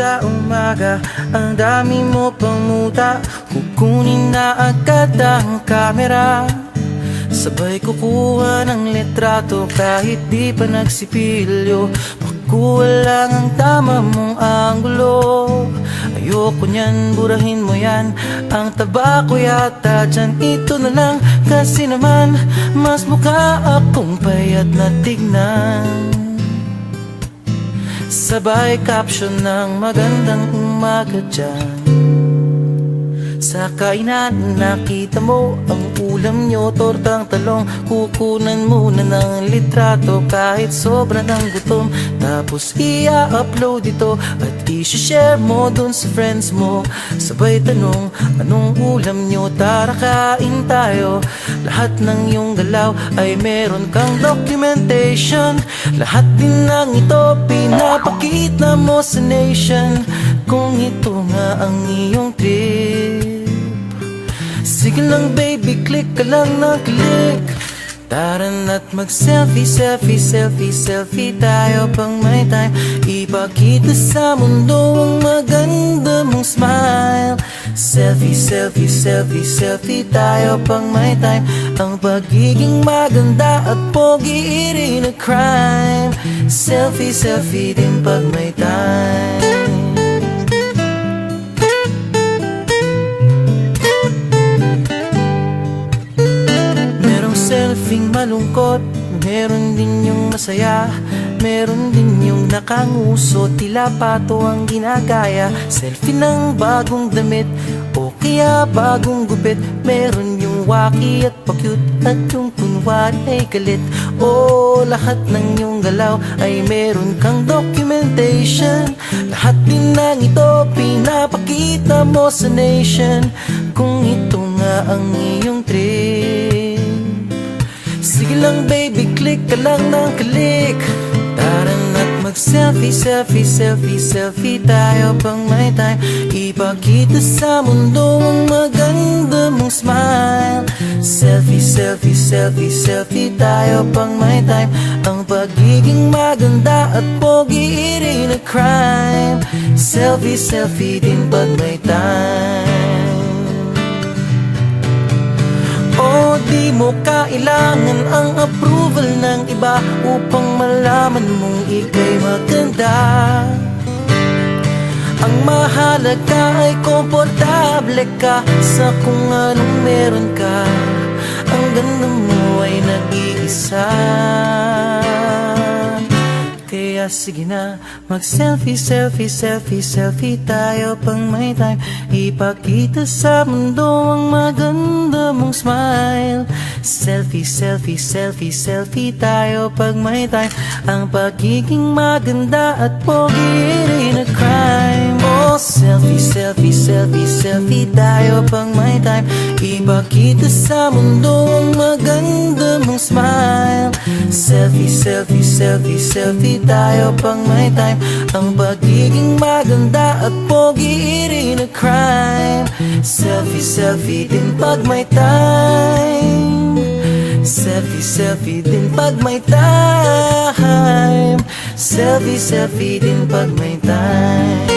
sa umaga, ang dami mo pang muta. Kukunin na agad ang kamera, sabay kukuha ng litrato kahit di pa nagsipilyo. Makuha lang ang tama mong anggulo. Ayoko niyan, burahin mo yan. Ang taba ko yata dyan, ito na lang. Kasi naman, mas mukha akong payat na tignan. Sabay caption ng magandang umaga dyan. Sa kainan, nakita mo ang ulam nyo, tortang talong. Kukunan muna ng litrato kahit sobra ng gutom. Tapos i-upload ito at i-share mo dun sa friends mo. Sabay tanong, anong ulam nyo? Tara kain tayo. Lahat ng iyong galaw ay meron kang documentation. Lahat din ng ito pinapakita mo sa nation. Kung ito nga ang iyong trip, sige lang baby, click ka lang na click. Tara na't mag-selfie, selfie, selfie, selfie tayo pang may time. Ipakita sa mundo ang maganda mong smile. Selfie, selfie, selfie, selfie tayo pang may time. Ang pagiging maganda at pogi rin na crime. Selfie, selfie din pag may time. Selfing malungkot, meron din yung masaya. Meron din yung nakanguso, tila pato ang ginagaya. Selfie ng bagong damit o kaya bagong gupit. Meron yung waki at pa-cute at yung kunwari ay galit. O lahat ng yung galaw ay meron kang documentation. Lahat din ng ito pinapakita mo sa nation. Kung ito nga ang iyong trip, sige lang baby, click ka lang ng click. Tara na't mag-selfie, selfie, selfie, selfie tayo pang may time. Ipakita sa mundo ang maganda mong smile. Selfie, selfie, selfie, selfie tayo pang may time. Ang pagiging maganda at pogi rin na crime. Selfie, selfie din pag may time. O di mo kailangan ang approval ng iba upang malaman mong ika'y maganda. Ang mahalaga ay komportable ka sa kung anong meron ka. Ang ganda mo ay nag-iisa. Kaya sige na, mag-selfie, selfie, selfie, selfie tayo pang may time. Ipakita sa mundo ang maganda mong smile. Selfie, selfie, selfie, selfie tayo pag may time. Ang pagiging maganda at pogi rin na crime. Oh, selfie, selfie, selfie, selfie tayo pang may time. Ipakita sa mundo ang maganda mong smile. Selfie, selfie, selfie, selfie tayo pang may time. Ang pagiging maganda at pogi rin na crime. Selfie, selfie din pag may time. Selfie, selfie din pag may time. Selfie, selfie din pag may time.